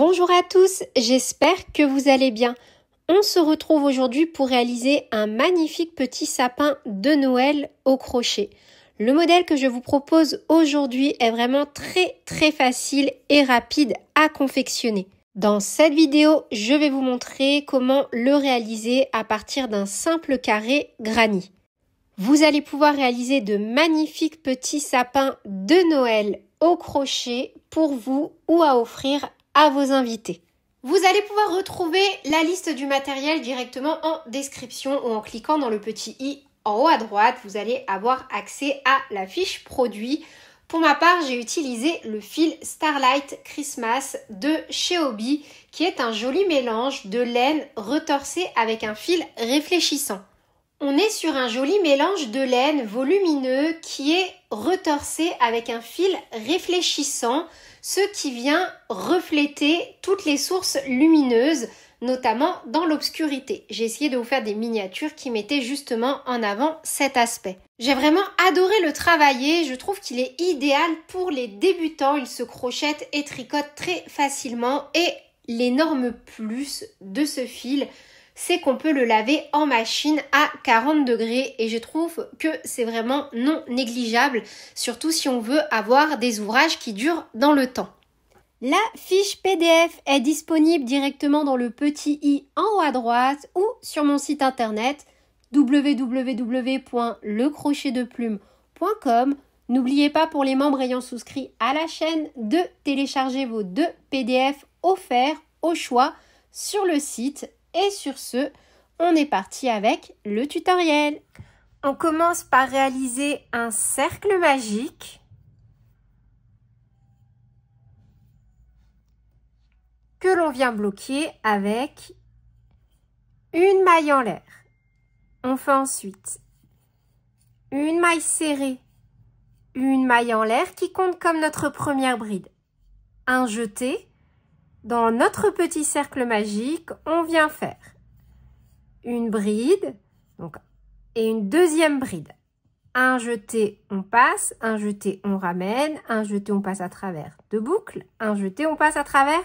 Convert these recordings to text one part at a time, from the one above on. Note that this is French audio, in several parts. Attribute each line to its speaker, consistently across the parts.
Speaker 1: Bonjour à tous, j'espère que vous allez bien. On se retrouve aujourd'hui pour réaliser un magnifique petit sapin de Noël au crochet. Le modèle que je vous propose aujourd'hui est vraiment très facile et rapide à confectionner. Dans cette vidéo, je vais vous montrer comment le réaliser à partir d'un simple carré granit. Vous allez pouvoir réaliser de magnifiques petits sapins de Noël au crochet pour vous ou à offrir à vos invités. Vous allez pouvoir retrouver la liste du matériel directement en description ou en cliquant dans le petit i en haut à droite. Vous allez avoir accès à la fiche produit. Pour ma part, j'ai utilisé le fil Starlight Christmas de chez Hobbii qui est un joli mélange de laine retorsée avec un fil réfléchissant. On est sur un joli mélange de laine volumineux qui est retorsé avec un fil réfléchissant, ce qui vient refléter toutes les sources lumineuses, notamment dans l'obscurité. J'ai essayé de vous faire des miniatures qui mettaient justement en avant cet aspect. J'ai vraiment adoré le travailler, je trouve qu'il est idéal pour les débutants, il se crochette et tricote très facilement et l'énorme plus de ce fil, c'est qu'on peut le laver en machine à 40 degrés et je trouve que c'est vraiment non négligeable, surtout si on veut avoir des ouvrages qui durent dans le temps. La fiche PDF est disponible directement dans le petit i en haut à droite ou sur mon site internet www.lecrochetdeplume.com. N'oubliez pas pour les membres ayant souscrit à la chaîne de télécharger vos 2 PDF offerts au choix sur le site. Et sur ce, on est parti avec le tutoriel. On commence par réaliser un cercle magique que l'on vient bloquer avec une maille en l'air. On fait ensuite une maille serrée, une maille en l'air qui compte comme notre première bride. Un jeté. Dans notre petit cercle magique, on vient faire une bride et une deuxième bride. Un jeté, on passe, un jeté, on ramène, un jeté, on passe à travers 2 boucles, un jeté, on passe à travers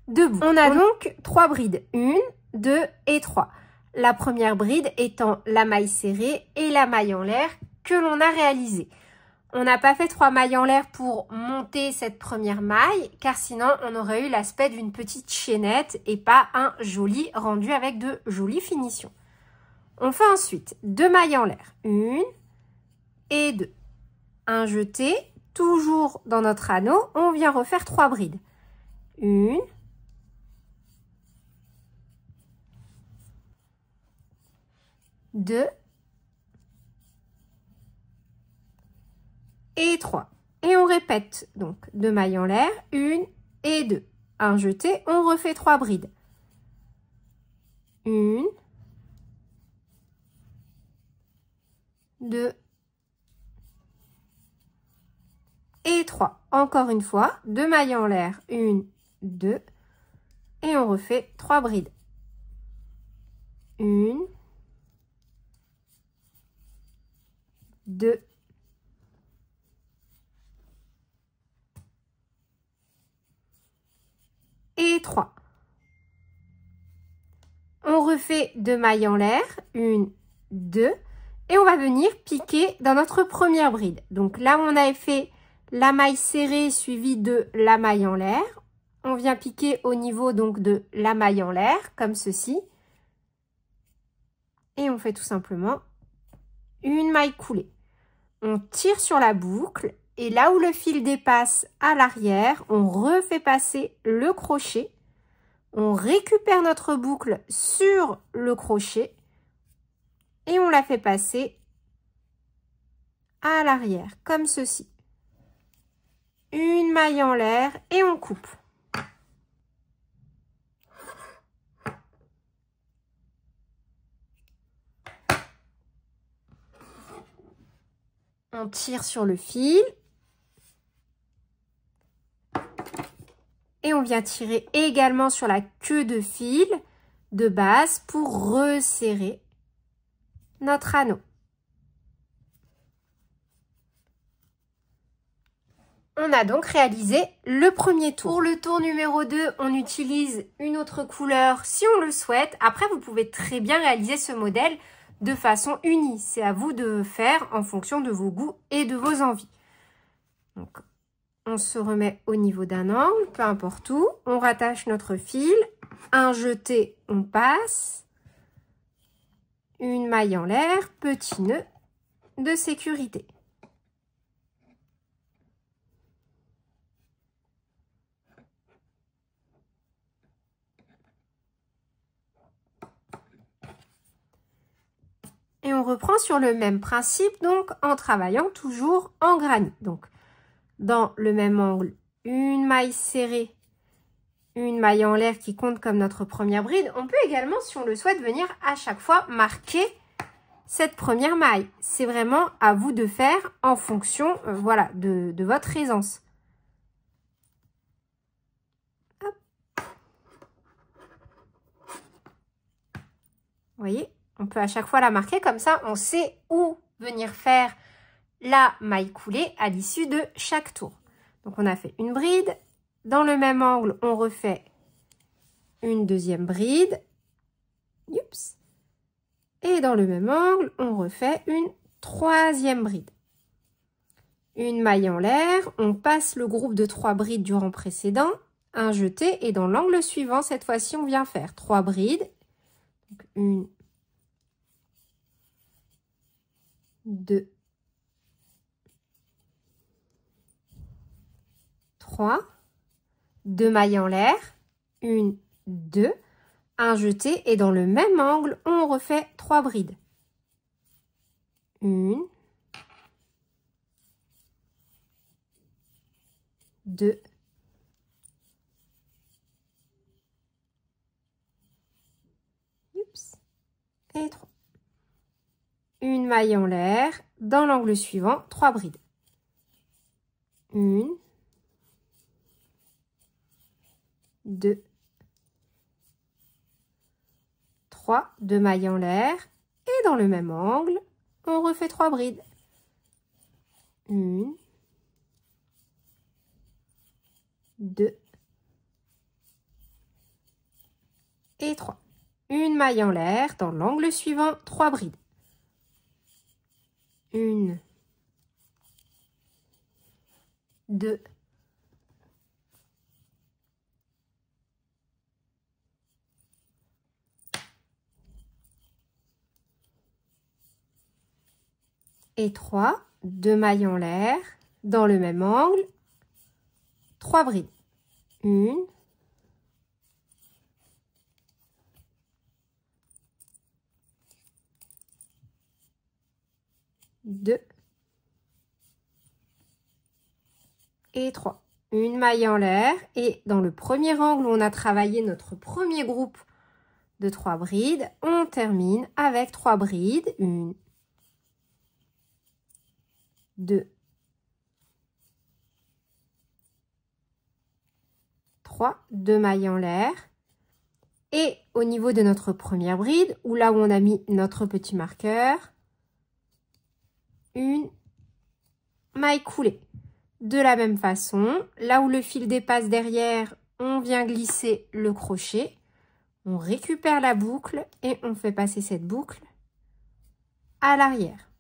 Speaker 1: 2 boucles. On a donc 3 brides, 1, 2 et 3. La première bride étant la maille serrée et la maille en l'air que l'on a réalisée. On n'a pas fait 3 mailles en l'air pour monter cette première maille, car sinon on aurait eu l'aspect d'une petite chaînette et pas un joli rendu avec de jolies finitions. On fait ensuite 2 mailles en l'air, 1 et 2. Un jeté, toujours dans notre anneau, on vient refaire 3 brides. 1, 2 et 3. Et on répète donc 2 mailles en l'air, 1 et 2. Un jeté, on refait 3 brides. 1, 2 et 3. Encore une fois, 2 mailles en l'air, 1, 2 et on refait 3 brides. 1, 2 et 3. On refait 2 mailles en l'air, 1, 2 et on va venir piquer dans notre première bride. Donc là, on avait fait la maille serrée suivie de la maille en l'air. On vient piquer au niveau donc de la maille en l'air, comme ceci. Et on fait tout simplement une maille coulée. On tire sur la boucle et là où le fil dépasse à l'arrière, on refait passer le crochet. On récupère notre boucle sur le crochet et on la fait passer à l'arrière, comme ceci. Une maille en l'air et on coupe. On tire sur le fil. Et on vient tirer également sur la queue de fil de base pour resserrer notre anneau. On a donc réalisé le premier tour. Pour le tour numéro 2, on utilise une autre couleur si on le souhaite. Après, vous pouvez très bien réaliser ce modèle de façon unie. C'est à vous de faire en fonction de vos goûts et de vos envies. Donc, on se remet au niveau d'un angle, peu importe où. On rattache notre fil. Un jeté, on passe. Une maille en l'air, petit nœud de sécurité. Et on reprend sur le même principe, donc en travaillant toujours en granit. Donc, dans le même angle, une maille serrée, une maille en l'air qui compte comme notre première bride. On peut également, si on le souhaite, venir à chaque fois marquer cette première maille. C'est vraiment à vous de faire en fonction voilà, de votre aisance. Hop. Vous voyez, on peut à chaque fois la marquer comme ça, on sait où venir faire la maille coulée à l'issue de chaque tour. Donc on a fait une bride, dans le même angle, on refait une deuxième bride, oups, et dans le même angle, on refait une troisième bride. Une maille en l'air, on passe le groupe de 3 brides du rang précédent, un jeté, et dans l'angle suivant, cette fois-ci, on vient faire 3 brides. Donc, 1, 2, 3, 2 mailles en l'air, 1, 2, un jeté, et dans le même angle, on refait 3 brides. 1, 2, 3. Une maille en l'air, dans l'angle suivant, 3 brides. 1, 2, 3, 2 mailles en l'air, et dans le même angle, on refait 3 brides. 1, 2 et 3. Une maille en l'air, dans l'angle suivant, 3 brides. 1, 2, 3, 2 mailles en l'air, dans le même angle, 3 brides. 1, 2 et 3. Une maille en l'air, et dans le premier angle où on a travaillé notre premier groupe de 3 brides, on termine avec 3 brides. 1, 2, 3, 2 mailles en l'air. Et au niveau de notre première bride, ou là où on a mis notre petit marqueur, une maille coulée. De la même façon, là où le fil dépasse derrière, on vient glisser le crochet. On récupère la boucle et on fait passer cette boucle à l'arrière.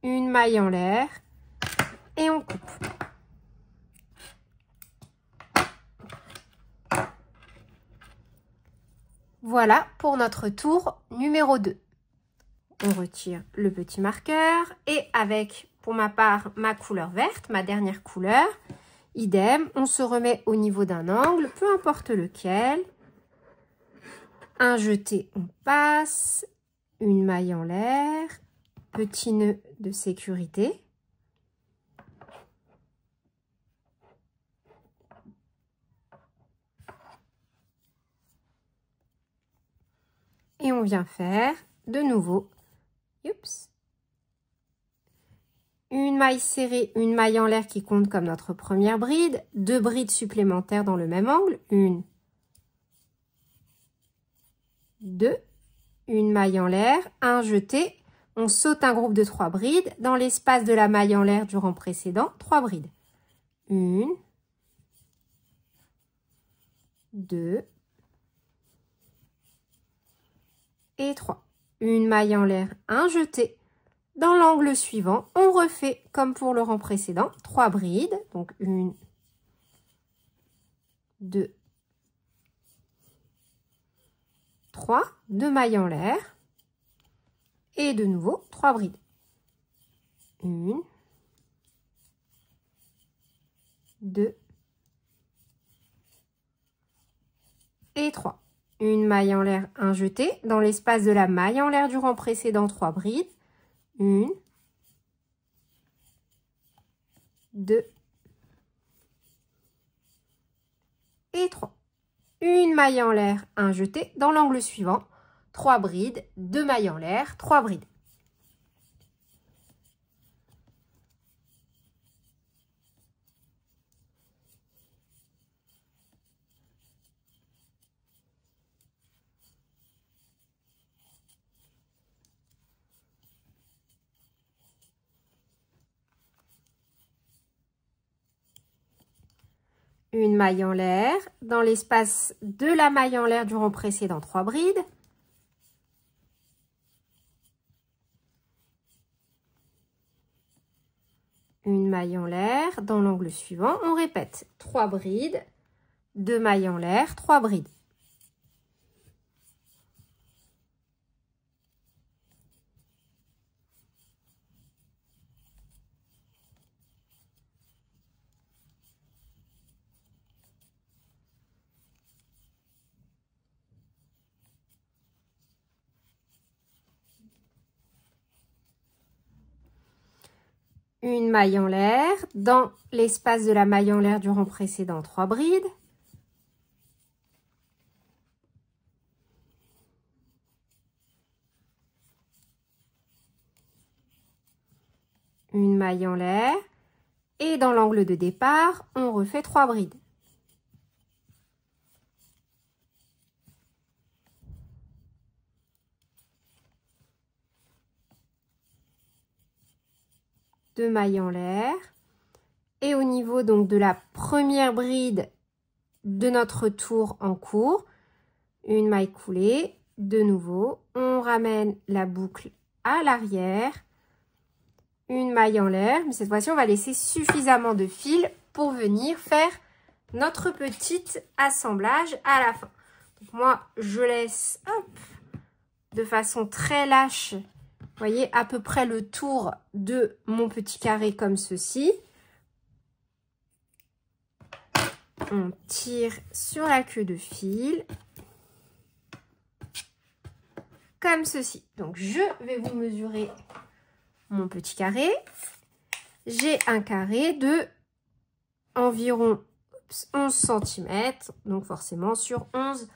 Speaker 1: Une maille en l'air et on coupe. Voilà pour notre tour numéro 2. On retire le petit marqueur et avec, pour ma part, ma couleur verte, ma dernière couleur, idem, on se remet au niveau d'un angle, peu importe lequel. Un jeté, on passe, une maille en l'air, petit nœud de sécurité. Et on vient faire de nouveau, oups, une maille serrée, une maille en l'air qui compte comme notre première bride, 2 brides supplémentaires dans le même angle, 1, 2, une maille en l'air, un jeté, on saute un groupe de 3 brides, dans l'espace de la maille en l'air du rang précédent, 3 brides, 1, 2 et 3. Une maille en l'air, un jeté. Dans l'angle suivant, on refait comme pour le rang précédent, 3 brides. Donc 1, 2, 3, 2 mailles en l'air. Et de nouveau, 3 brides. 1, 2 et 3. Une maille en l'air, un jeté. Dans l'espace de la maille en l'air du rang précédent, 3 brides. 1, 2 et 3. Une maille en l'air, un jeté. Dans l'angle suivant, 3 brides, 2 mailles en l'air, 3 brides. Une maille en l'air, dans l'espace de la maille en l'air du rang précédent, 3 brides. Une maille en l'air, dans l'angle suivant, on répète 3 brides, 2 mailles en l'air, 3 brides. Une maille en l'air, dans l'espace de la maille en l'air du rang précédent, 3 brides. Une maille en l'air, et dans l'angle de départ, on refait 3 brides. Deux mailles en l'air. Et au niveau donc de la première bride de notre tour en cours, une maille coulée. De nouveau, on ramène la boucle à l'arrière. Une maille en l'air, mais cette fois-ci, on va laisser suffisamment de fil pour venir faire notre petit assemblage à la fin. Donc moi, je laisse de façon très lâche, vous voyez, à peu près le tour de mon petit carré comme ceci. On tire sur la queue de fil, comme ceci. Donc, je vais vous mesurer mon petit carré. J'ai un carré de environ 11 cm, donc forcément sur 11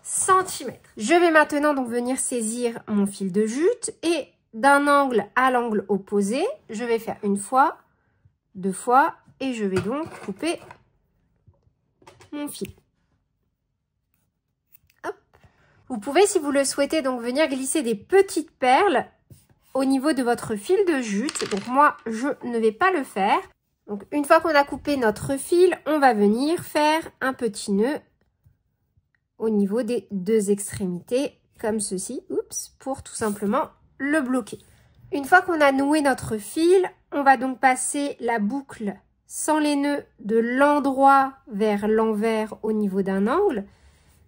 Speaker 1: cm. Je vais maintenant donc venir saisir mon fil de jute et d'un angle à l'angle opposé, je vais faire une fois, deux fois et je vais donc couper mon fil. Hop. Vous pouvez, si vous le souhaitez, donc venir glisser des petites perles au niveau de votre fil de jute. Donc moi, je ne vais pas le faire. Donc une fois qu'on a coupé notre fil, on va venir faire un petit nœud au niveau des deux extrémités, comme ceci, oups, pour tout simplement le bloquer. Une fois qu'on a noué notre fil, on va donc passer la boucle sans les nœuds de l'endroit vers l'envers au niveau d'un angle.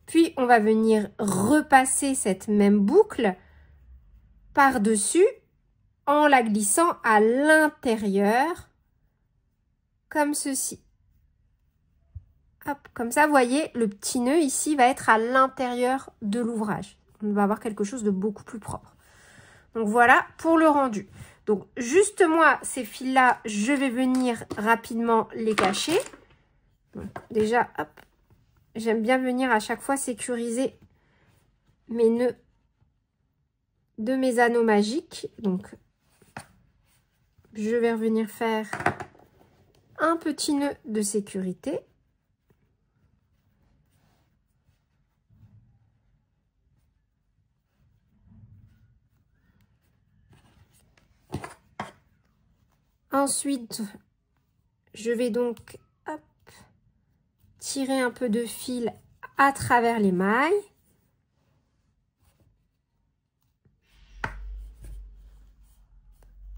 Speaker 1: Puis on va venir repasser cette même boucle par-dessus en la glissant à l'intérieur, comme ceci. Hop, comme ça, vous voyez, le petit nœud ici va être à l'intérieur de l'ouvrage. On va avoir quelque chose de beaucoup plus propre. Donc voilà pour le rendu. Donc juste moi, ces fils-là, je vais venir rapidement les cacher. Donc, déjà, hop, j'aime bien venir à chaque fois sécuriser mes nœuds de mes anneaux magiques. Donc je vais revenir faire un petit nœud de sécurité. Ensuite, je vais donc hop, tirer un peu de fil à travers les mailles.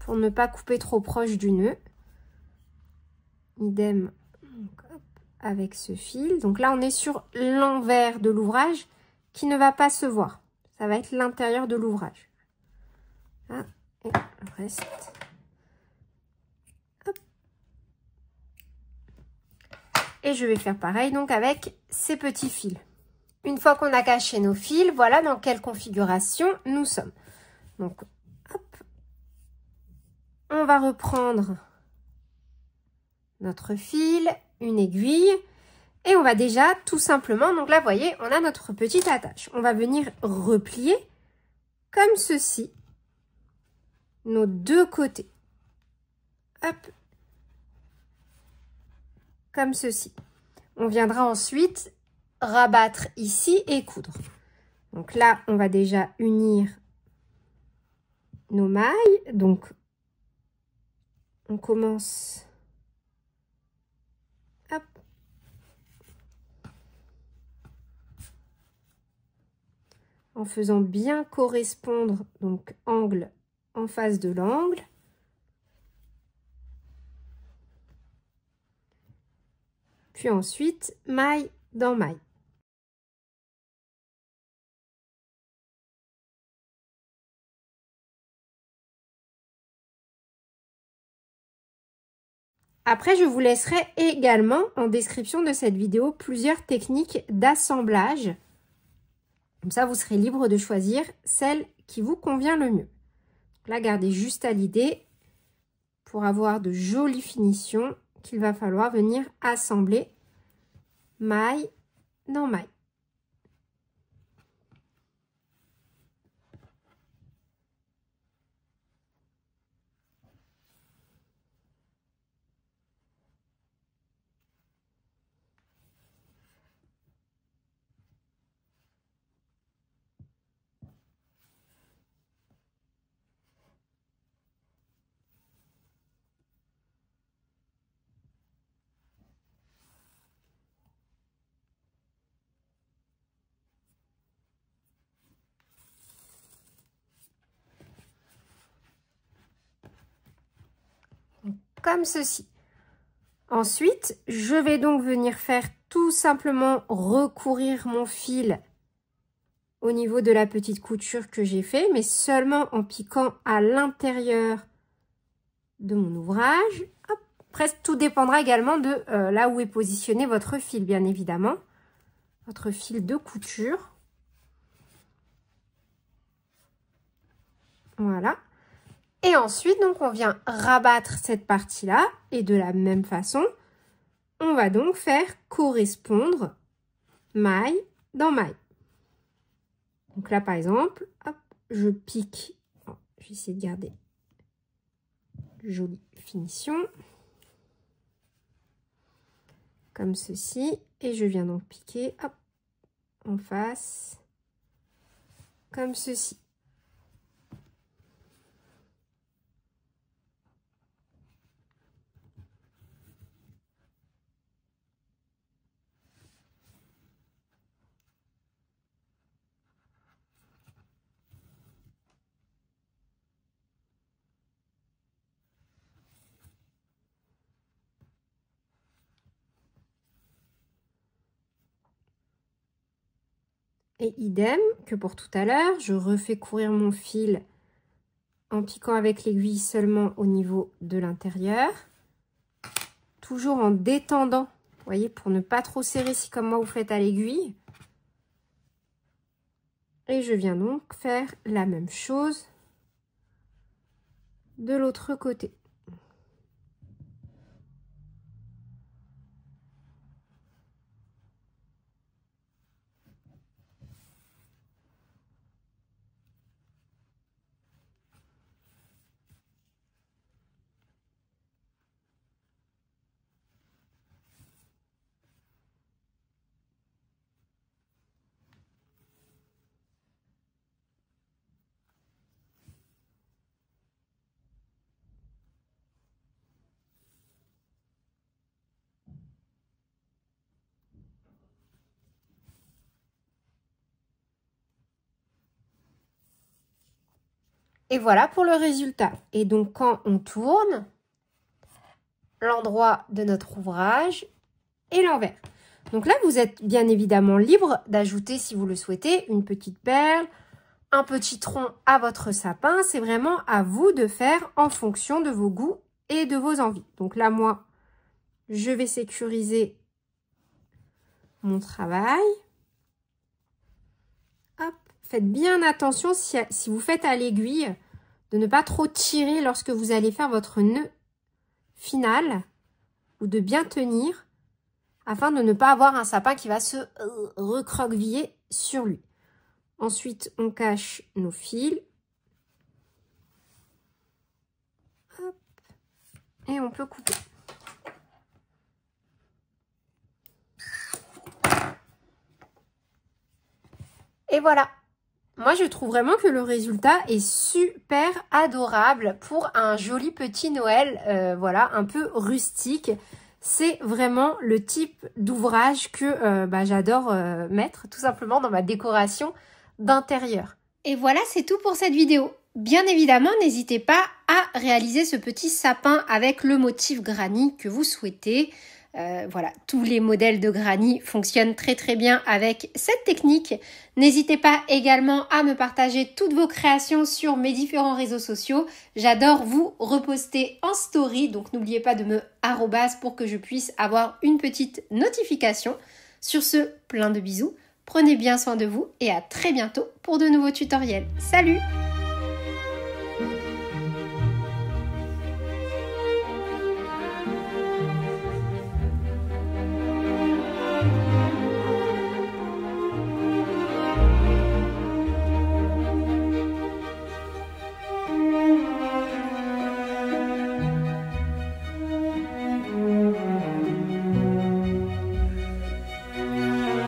Speaker 1: Pour ne pas couper trop proche du nœud. Idem donc, hop, avec ce fil. Donc là, on est sur l'envers de l'ouvrage qui ne va pas se voir. Ça va être l'intérieur de l'ouvrage. Là, et le reste. Hop. Et je vais faire pareil donc avec ces petits fils. Une fois qu'on a caché nos fils, voilà dans quelle configuration nous sommes. Donc, hop. On va reprendre notre fil, une aiguille. Et on va déjà tout simplement, donc là, vous voyez, on a notre petite attache. On va venir replier comme ceci, nos deux côtés. Hop. Comme ceci. On viendra ensuite rabattre ici et coudre. Donc là, on va déjà unir nos mailles. Donc, on commence... Hop. En faisant bien correspondre, donc angle en face de l'angle. Puis ensuite, maille dans maille. Après, je vous laisserai également en description de cette vidéo plusieurs techniques d'assemblage. Comme ça, vous serez libre de choisir celle qui vous convient le mieux. Donc là, gardez juste à l'idée pour avoir de jolies finitions qu'il va falloir venir assembler maille dans maille. Comme ceci. Ensuite, je vais donc venir faire tout simplement recourir mon fil au niveau de la petite couture que j'ai fait, mais seulement en piquant à l'intérieur de mon ouvrage. Hop. Après, tout dépendra également de là où est positionné votre fil, bien évidemment. Votre fil de couture. Voilà. Et ensuite, donc, on vient rabattre cette partie-là. Et de la même façon, on va donc faire correspondre maille dans maille. Donc là, par exemple, hop, je pique. Bon, je vais essayer de garder une jolie finition. Comme ceci. Et je viens donc piquer, hop, en face. Comme ceci. Et idem que pour tout à l'heure, je refais courir mon fil en piquant avec l'aiguille seulement au niveau de l'intérieur. Toujours en détendant, vous voyez, pour ne pas trop serrer si comme moi vous faites à l'aiguille. Et je viens donc faire la même chose de l'autre côté. Et voilà pour le résultat. Et donc quand on tourne, l'endroit de notre ouvrage est l'envers. Donc là, vous êtes bien évidemment libre d'ajouter, si vous le souhaitez, une petite perle, un petit tronc à votre sapin. C'est vraiment à vous de faire en fonction de vos goûts et de vos envies. Donc là, moi, je vais sécuriser mon travail. Hop. Faites bien attention, si vous faites à l'aiguille, de ne pas trop tirer lorsque vous allez faire votre nœud final ou de bien tenir afin de ne pas avoir un sapin qui va se recroqueviller sur lui. Ensuite, on cache nos fils. Hop. Et on peut couper. Et voilà. Moi, je trouve vraiment que le résultat est super adorable pour un joli petit Noël, voilà, un peu rustique. C'est vraiment le type d'ouvrage que j'adore mettre tout simplement dans ma décoration d'intérieur. Et voilà, c'est tout pour cette vidéo. Bien évidemment, n'hésitez pas à réaliser ce petit sapin avec le motif granit que vous souhaitez. Voilà, tous les modèles de granit fonctionnent très bien avec cette technique. N'hésitez pas également à me partager toutes vos créations sur mes différents réseaux sociaux. J'adore vous reposter en story, donc n'oubliez pas de me @ pour que je puisse avoir une petite notification. Sur ce, plein de bisous, prenez bien soin de vous et à très bientôt pour de nouveaux tutoriels. Salut!